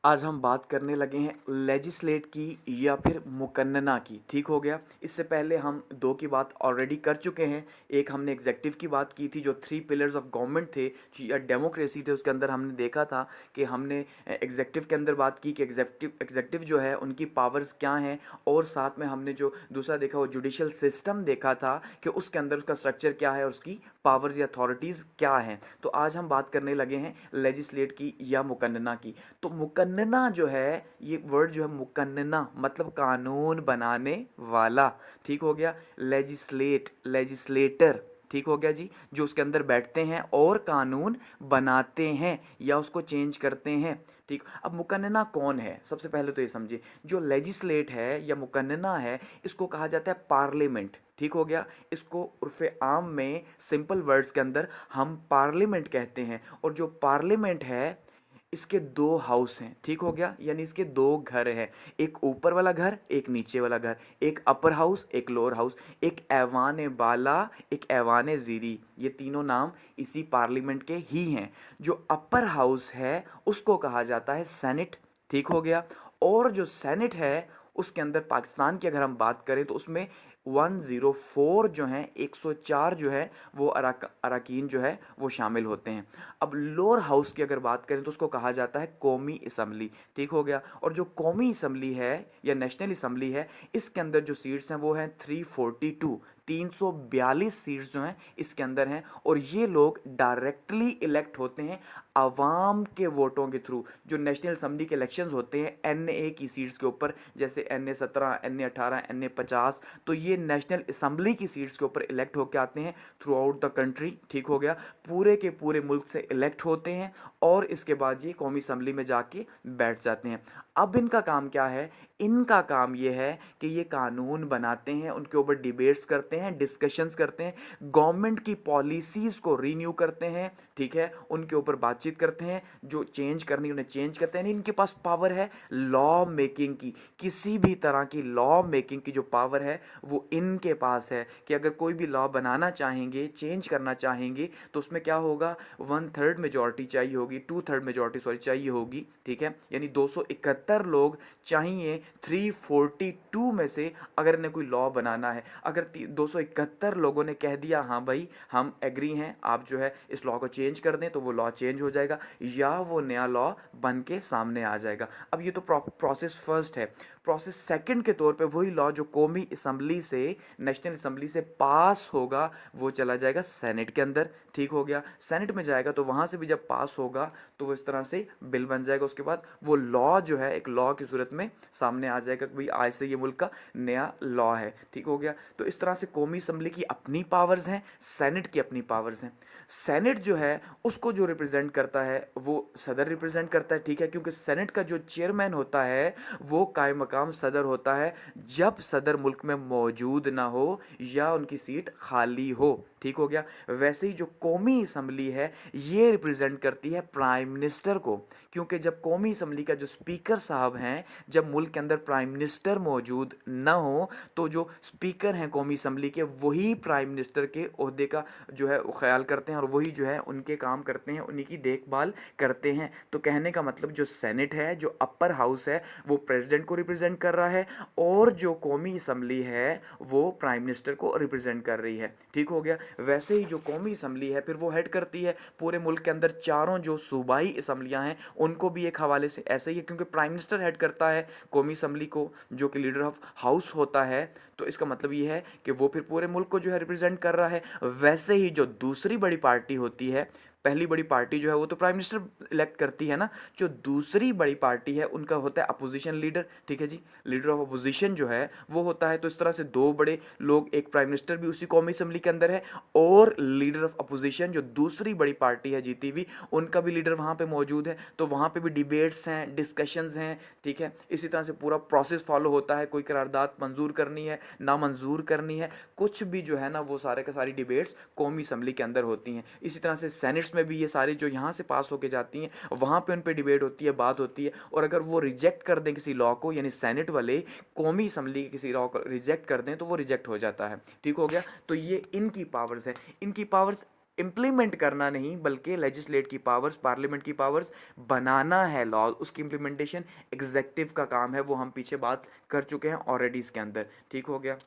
आज हम बात करने लगे हैं लेजिस्लेट की या फिर मुकन्नना की। ठीक हो गया। इससे पहले हम दो की बात ऑलरेडी कर चुके हैं। एक हमने एग्जेक्टिव की बात की थी, जो 3 पिलर्स ऑफ गवर्नमेंट थे या डेमोक्रेसी थे, उसके अंदर हमने देखा था कि हमने एग्जेक्टिव के अंदर बात की कि एग्जेक्टिव जो है उनकी पावर्स क्या हैं, और साथ में हमने जो दूसरा देखा वो जुडिशियल सिस्टम देखा था कि उसके अंदर उसका स्ट्रक्चर क्या है और उसकी पावर्स या अथॉरिटीज़ क्या हैं। तो आज हम बात करने लगे हैं लेजिस्लेट की या मुकन्नना की। तो मुकन्नना जो है, ये वर्ड जो है मुकन्नना मतलब कानून बनाने वाला। ठीक हो गया। लेजिस्लेटर, ठीक हो गया जी, जो उसके अंदर बैठते हैं और कानून बनाते हैं या उसको चेंज करते हैं। ठीक। अब मुकन्नना कौन है, सबसे पहले तो ये समझिए, जो लेजिस्लेट है या मुकन्नना है, इसको कहा जाता है पार्लियामेंट। ठीक हो गया। इसको उर्फे आम में सिंपल वर्ड्स के अंदर हम पार्लियामेंट कहते हैं। और जो पार्लियामेंट है, इसके दो हाउस हैं। ठीक हो गया, यानी इसके दो घर हैं, एक ऊपर वाला घर, एक नीचे वाला घर, एक अपर हाउस, एक लोअर हाउस, एक ऐवान बाला, एक ऐवान ज़ीरी। ये तीनों नाम इसी पार्लियामेंट के ही हैं। जो अपर हाउस है उसको कहा जाता है सेनेट। ठीक हो गया। और जो सेनेट है उसके अंदर पाकिस्तान की अगर हम बात करें तो उसमें 104 जो हैं, 104 जो है वो अरकान जो है वो शामिल होते हैं। अब लोअर हाउस की अगर बात करें तो उसको कहा जाता है कौमी असम्बली। ठीक हो गया। और जो कौमी असम्बली है या नेशनल असम्बली है, इसके अंदर जो सीट्स हैं वो हैं 342, 342 सीट्स जो हैं इसके अंदर हैं। और ये लोग डायरेक्टली इलेक्ट होते हैं आवाम के वोटों के थ्रू। जो नेशनल असम्बली के इलेक्शंस होते हैं NA की सीट्स के ऊपर, जैसे NA 17, NA 18, NA 50, तो ये नेशनल असम्बली की सीट्स के ऊपर इलेक्ट होकर आते हैं थ्रू आउट द कंट्री। ठीक हो गया। पूरे के पूरे मुल्क से इलेक्ट होते हैं और इसके बाद ये कौमी असम्बली में जाके बैठ जाते हैं। अब इनका काम क्या है? इनका काम ये है कि ये कानून बनाते हैं, उनके ऊपर डिबेट्स करते हैं, डिस्कशंस करते हैं, गवर्नमेंट की पॉलिसीज़ को रीन्यू करते हैं। ठीक है, उनके ऊपर बातचीत करते हैं, जो चेंज करनी उन्हें चेंज करते हैं। इनके पास पावर है लॉ मेकिंग की, किसी भी तरह की लॉ मेकिंग की जो पावर है वो इनके पास है कि अगर कोई भी लॉ बनाना चाहेंगे, चेंज करना चाहेंगे, तो उसमें क्या होगा, 1/3 मेजॉरिटी चाहिए होगी, 2/3 मेजॉरिटी सॉरी चाहिए होगी। ठीक है, यानी 271 लोग चाहिए 342 में से अगर इन्हें कोई लॉ बनाना है। अगर 271 लोगों ने कह दिया हाँ भाई हम एग्री हैं, आप जो है इस लॉ को चेंज कर दें, तो वो लॉ चेंज हो जाएगा या वो नया लॉ बन के सामने आ जाएगा। अब ये तो प्रोसेस फर्स्ट है। प्रोसेस सेकंड के तौर पे वही लॉ जो कौमी असम्बली से, नेशनल असम्बली से पास होगा, वो चला जाएगा सेनेट के अंदर। ठीक हो गया। सेनेट में जाएगा तो वहाँ से भी जब पास होगा तो वो इस तरह से बिल बन जाएगा। उसके बाद वो लॉ जो है एक लॉ की सूरत में सामने आ जाएगा कि भाई आज से ये मुल्क का नया लॉ है। ठीक हो गया। तो इस तरह से कौमी असम्बली की अपनी पावर्स हैं, सेनेट की अपनी पावर्स हैं। सेनेट जो है उसको जो रिप्रेजेंट करता है वो सदर रिप्रेजेंट करता है। ठीक है, क्योंकि सेनेट का जो चेयरमैन होता है वो कायम मकाम सदर होता है जब सदर मुल्क में मौजूद ना हो या उनकी सीट खाली हो। ठीक हो गया। वैसे ही जो कौमी असम्बली है ये रिप्रेजेंट करती है प्राइम मिनिस्टर को, क्योंकि जब कौमी असम्बली का जो स्पीकर साहब हैं, जब मुल्क के अंदर प्राइम मिनिस्टर मौजूद ना हो तो जो स्पीकर हैं कौमी असम्बली के, वही प्राइम मिनिस्टर के ओहदे का जो है ख्याल करते हैं और वही जो है उनके काम करते हैं, उन्हीं की देखभाल करते हैं। तो कहने का मतलब जो सेनेट है, जो अपर हाउस है, वो प्रेसिडेंट को रिप्रेजेंट कर रहा है और जो कौमी असम्बली है वो प्राइम मिनिस्टर को रिप्रेजेंट कर रही है। ठीक हो गया। वैसे ही जो कौमी असम्बली है फिर वो हेड करती है पूरे मुल्क के अंदर चारों जो सूबाई असम्बलियाँ हैं उनको भी एक हवाले से ऐसे ही है, क्योंकि प्राइम मिनिस्टर हेड करता है कौमी असम्बली को जो कि लीडर ऑफ हाउस होता है। तो इसका मतलब ये है कि वो फिर पूरे मुल्क को जो है रिप्रेजेंट कर रहा है। वैसे ही जो दूसरी बड़ी पार्टी होती है, पहली बड़ी पार्टी जो है वो तो प्राइम मिनिस्टर इलेक्ट करती है ना, जो दूसरी बड़ी पार्टी है उनका होता है अपोजिशन लीडर। ठीक है जी, लीडर ऑफ अपोजिशन जो है वो होता है। तो इस तरह से दो बड़े लोग, एक प्राइम मिनिस्टर भी उसी कौमी असम्बली के अंदर है और लीडर ऑफ अपोजिशन जो दूसरी बड़ी पार्टी है जीती हुई, उनका भी लीडर वहाँ पे मौजूद है। तो वहाँ पे भी डिबेट्स हैं, डिस्कशंस हैं। ठीक है, इसी तरह से पूरा प्रोसेस फॉलो होता है। कोई करारदाद मंजूर करनी है, ना मंजूर करनी है, कुछ भी जो है ना वो सारे का सारी डिबेट्स कौमी असम्बली के अंदर होती हैं। इसी तरह से सेनेट्स में भी ये सारी जो यहाँ से पास होके जाती हैं वहाँ पे उन पे डिबेट होती है, बात होती है। और अगर वो रिजेक्ट कर दें किसी लॉ को, यानी सेनेट वाले कौमी असम्बली के किसी लॉ को रिजेक्ट कर दें तो वो रिजेक्ट हो जाता है। ठीक हो गया। तो ये इनकी पावर्स है। इनकी पावर्स इम्प्लीमेंट करना नहीं, बल्कि लेजिस्लेट की पावर्स, पार्लियामेंट की पावर्स, बनाना है लॉ, उसकी इम्प्लीमेंटेशन एग्जेक्टिव का काम है। वो हम पीछे बात कर चुके हैं ऑलरेडी इसके अंदर। ठीक हो गया।